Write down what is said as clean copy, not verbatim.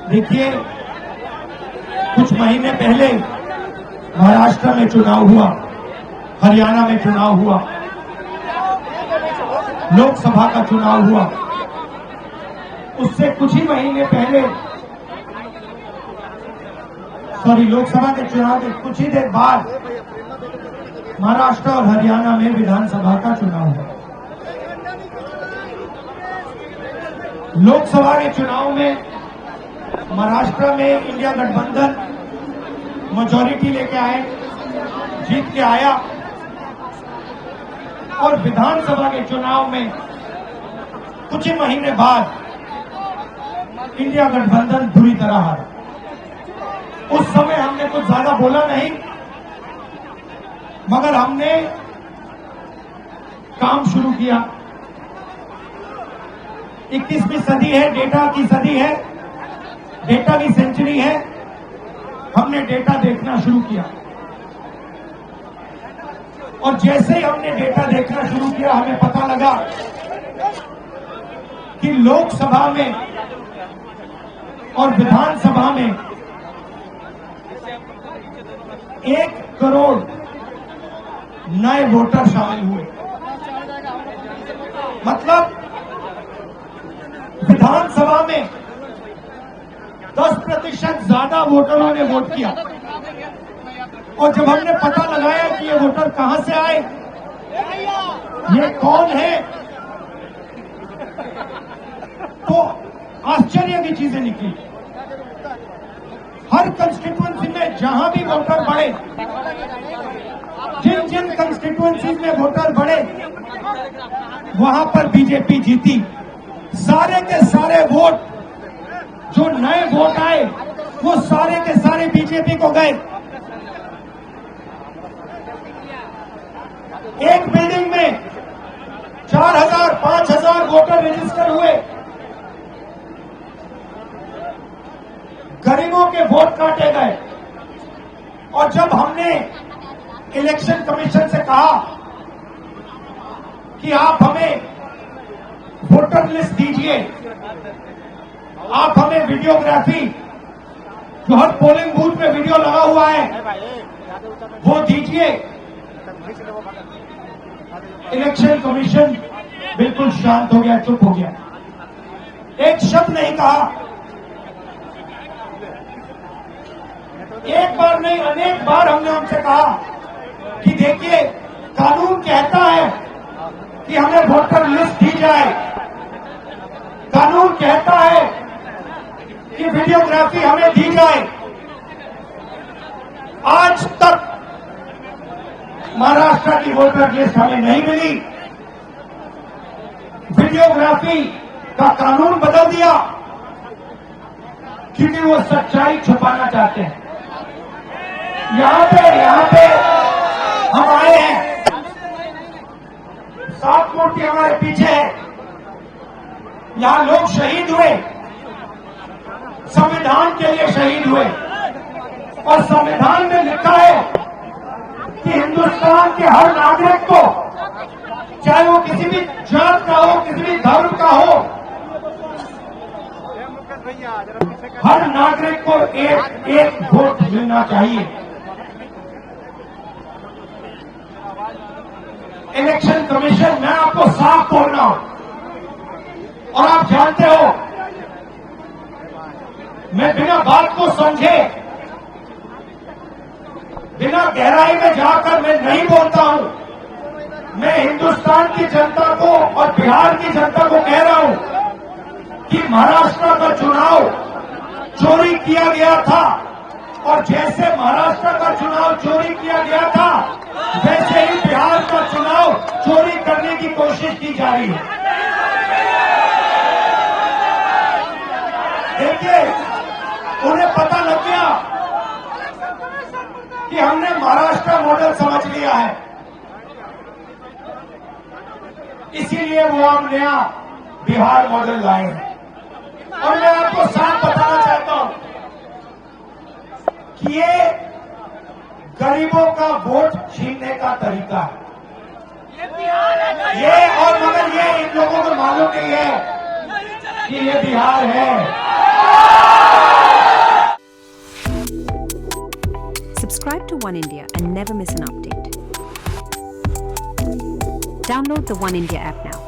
देखिए, कुछ महीने पहले महाराष्ट्र में चुनाव हुआ, हरियाणा में चुनाव हुआ, लोकसभा का चुनाव हुआ। उससे कुछ ही महीने पहले, लोकसभा के चुनाव के कुछ ही देर बाद महाराष्ट्र और हरियाणा में विधानसभा का चुनाव हुआ। लोकसभा के चुनाव में महाराष्ट्र में इंडिया गठबंधन मेजॉरिटी लेके आए, जीत के आया, और विधानसभा के चुनाव में कुछ ही महीने बाद इंडिया गठबंधन बुरी तरह हारा। उस समय हमने कुछ ज्यादा बोला नहीं, मगर हमने काम शुरू किया। 21वीं सदी है, डेटा की सदी है, डेटा की सेंचुरी है। हमने डेटा देखना शुरू किया, और जैसे ही हमने डेटा देखना शुरू किया, हमें पता लगा कि लोकसभा में और विधानसभा में 1 करोड़ नए वोटर शामिल हुए। मतलब विधानसभा में 10% ज्यादा वोटरों ने वोट किया। और जब हमने पता लगाया कि ये वोटर कहां से आए, ये कौन है, तो आश्चर्य की चीजें निकली। हर कंस्टिट्यूएंसी में जहां भी वोटर बढ़े, जिन जिन कंस्टिट्यूएंसीज में वोटर बढ़े, वहां पर बीजेपी जीती। सारे के सारे वोट, जो नए वोट आए, वो सारे के सारे बीजेपी को गए। एक बिल्डिंग में 4000, 5000 वोटर रजिस्टर हुए। गरीबों के वोट काटे गए। और जब हमने इलेक्शन कमीशन से कहा कि आप हमें वोटर लिस्ट दीजिए, आप हमें वीडियोग्राफी, जो हर पोलिंग बूथ में वीडियो लगा हुआ है, वो दीजिए, इलेक्शन कमीशन बिल्कुल शांत हो गया, चुप हो गया, एक शब्द नहीं कहा। एक बार नहीं, अनेक बार हमने उनसे कहा कि देखिए, कानून कहता है कि हमें वोटर लिस्ट दी जाए, कानून कहता है कि वीडियोग्राफी हमें दी जाए। आज तक महाराष्ट्र की वोटर लिस्ट हमें नहीं मिली। वीडियोग्राफी का कानून बदल दिया क्योंकि वो सच्चाई छुपाना चाहते हैं। यहां पे हम आए हैं, 7 मूर्ति हमारे पीछे है। यहां लोग शहीद हुए, संविधान के लिए शहीद हुए, और संविधान में लिखा है कि हिंदुस्तान के हर नागरिक को, चाहे वो किसी भी जात का हो, किसी भी धर्म का हो, हर नागरिक को एक वोट मिलना चाहिए। इलेक्शन कमीशन, मैं आपको साफ बोल रहा हूं, और आप जानते हो, मैं बिना बात को समझे, बिना गहराई में जाकर मैं नहीं बोलता हूं। मैं हिंदुस्तान की जनता को और बिहार की जनता को कह रहा हूं कि महाराष्ट्र का चुनाव चोरी किया गया था, और जैसे महाराष्ट्र का चुनाव चोरी किया गया था, वैसे ही बिहार का चुनाव चोरी करने की कोशिश की जा रही है। देखिए, उन्हें पता लग गया कि हमने महाराष्ट्र मॉडल समझ लिया है, इसीलिए वो हम नया बिहार मॉडल लाए हैं। और मैं आपको साफ बताना चाहता हूं कि ये गरीबों का वोट छीनने का तरीका है। ये और मगर ये इन लोगों को मालूम नहीं है कि ये बिहार है। Subscribe to One India and never miss an update. Download the One India app now.